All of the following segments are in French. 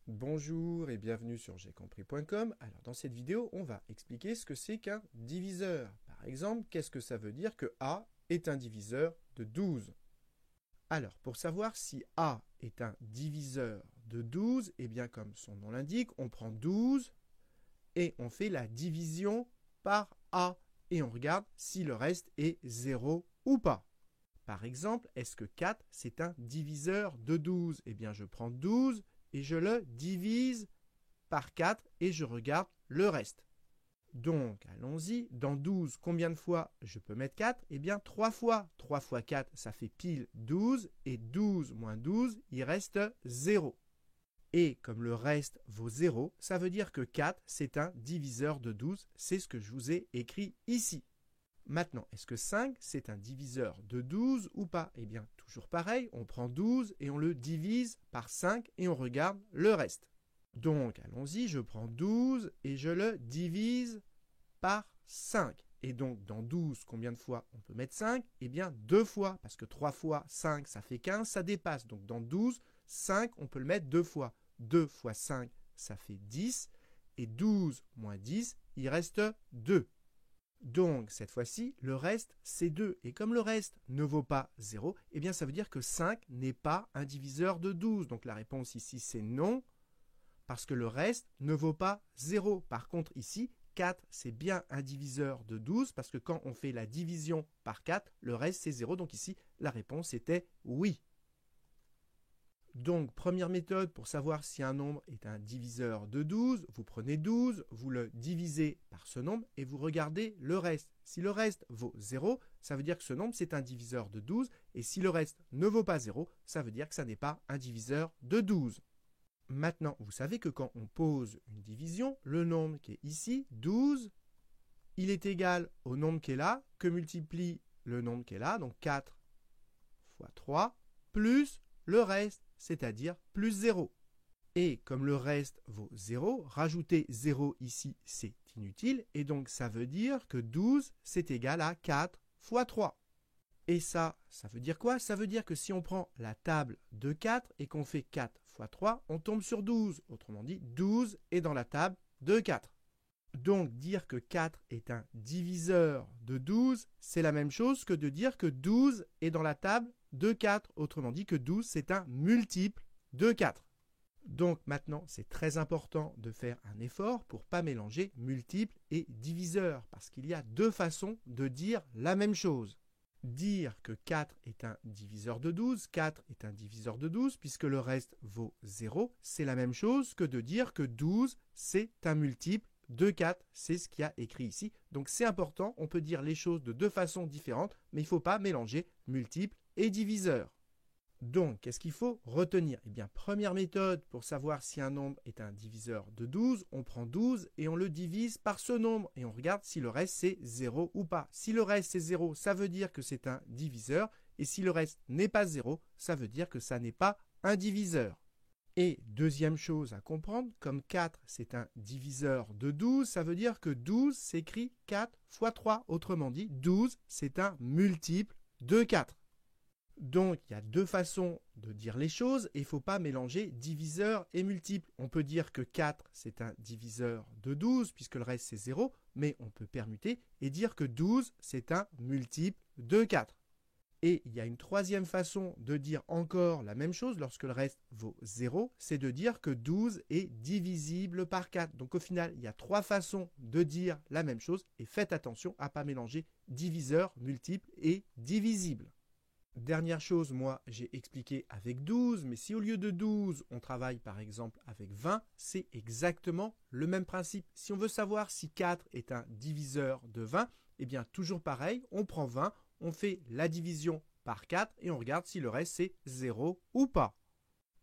Bonjour et bienvenue sur j'aicompris.com. Alors dans cette vidéo, on va expliquer ce que c'est qu'un diviseur. Par exemple, qu'est-ce que ça veut dire que A est un diviseur de 12? Alors, pour savoir si A est un diviseur de 12, eh bien comme son nom l'indique, on prend 12 et on fait la division par A et on regarde si le reste est 0 ou pas. Par exemple, est-ce que 4 c'est un diviseur de 12? Eh bien je prends 12 et je le divise par 4 et je regarde le reste. Donc, allons-y. Dans 12, combien de fois je peux mettre 4? Eh bien, 3 fois. 3 fois 4, ça fait pile 12. Et 12 moins 12, il reste 0. Et comme le reste vaut 0, ça veut dire que 4, c'est un diviseur de 12. C'est ce que je vous ai écrit ici. Maintenant, est-ce que 5, c'est un diviseur de 12 ou pas? Eh bien, toujours pareil, on prend 12 et on le divise par 5 et on regarde le reste. Donc, allons-y, je prends 12 et je le divise par 5. Et donc, dans 12, combien de fois on peut mettre 5? Eh bien, 2 fois, parce que 3 fois 5, ça fait 15, ça dépasse. Donc, dans 12, 5, on peut le mettre 2 fois. 2 fois 5, ça fait 10. Et 12 moins 10, il reste 2. Donc, cette fois-ci, le reste, c'est 2. Et comme le reste ne vaut pas 0, eh bien, ça veut dire que 5 n'est pas un diviseur de 12. Donc, la réponse ici, c'est non, parce que le reste ne vaut pas 0. Par contre, ici, 4, c'est bien un diviseur de 12, parce que quand on fait la division par 4, le reste, c'est 0. Donc ici, la réponse était oui. Donc, première méthode pour savoir si un nombre est un diviseur de 12, vous prenez 12, vous le divisez par ce nombre et vous regardez le reste. Si le reste vaut 0, ça veut dire que ce nombre c'est un diviseur de 12 et si le reste ne vaut pas 0, ça veut dire que ça n'est pas un diviseur de 12. Maintenant, vous savez que quand on pose une division, le nombre qui est ici, 12, il est égal au nombre qui est là, que multiplie le nombre qui est là, donc 4 fois 3, plus le reste, c'est-à-dire plus 0. Et comme le reste vaut 0, rajouter 0 ici, c'est inutile. Et donc, ça veut dire que 12, c'est égal à 4 fois 3. Et ça veut dire quoi? Ça veut dire que si on prend la table de 4 et qu'on fait 4 fois 3, on tombe sur 12. Autrement dit, 12 est dans la table de 4. Donc, dire que 4 est un diviseur de 12, c'est la même chose que de dire que 12 est dans la table de 4. Autrement dit que 12, c'est un multiple de 4. Donc maintenant, c'est très important de faire un effort pour ne pas mélanger multiple et diviseur, parce qu'il y a deux façons de dire la même chose. Dire que 4 est un diviseur de 12, 4 est un diviseur de 12, puisque le reste vaut 0, c'est la même chose que de dire que 12, c'est un multiple de 4, c'est ce qu'il y a écrit ici. Donc c'est important, on peut dire les choses de deux façons différentes, mais il ne faut pas mélanger multiple et diviseur. Donc, qu'est-ce qu'il faut retenir? Eh bien, première méthode pour savoir si un nombre est un diviseur de 12, on prend 12 et on le divise par ce nombre et on regarde si le reste c'est 0 ou pas. Si le reste c'est 0, ça veut dire que c'est un diviseur et si le reste n'est pas 0, ça veut dire que ça n'est pas un diviseur. Et deuxième chose à comprendre, comme 4 c'est un diviseur de 12, ça veut dire que 12 s'écrit 4 fois 3. Autrement dit, 12 c'est un multiple de 4. Donc, il y a deux façons de dire les choses et il ne faut pas mélanger diviseur et multiple. On peut dire que 4, c'est un diviseur de 12 puisque le reste, c'est 0, mais on peut permuter et dire que 12, c'est un multiple de 4. Et il y a une troisième façon de dire encore la même chose lorsque le reste vaut 0, c'est de dire que 12 est divisible par 4. Donc au final, il y a trois façons de dire la même chose et faites attention à ne pas mélanger diviseur, multiple et divisible. Dernière chose, moi j'ai expliqué avec 12, mais si au lieu de 12, on travaille par exemple avec 20, c'est exactement le même principe. Si on veut savoir si 4 est un diviseur de 20, eh bien toujours pareil, on prend 20, on fait la division par 4 et on regarde si le reste c'est 0 ou pas.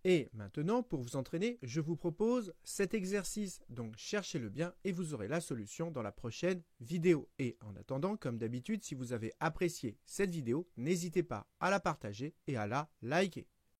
Et maintenant, pour vous entraîner, je vous propose cet exercice. Donc, cherchez-le bien et vous aurez la solution dans la prochaine vidéo. Et en attendant, comme d'habitude, si vous avez apprécié cette vidéo, n'hésitez pas à la partager et à la liker.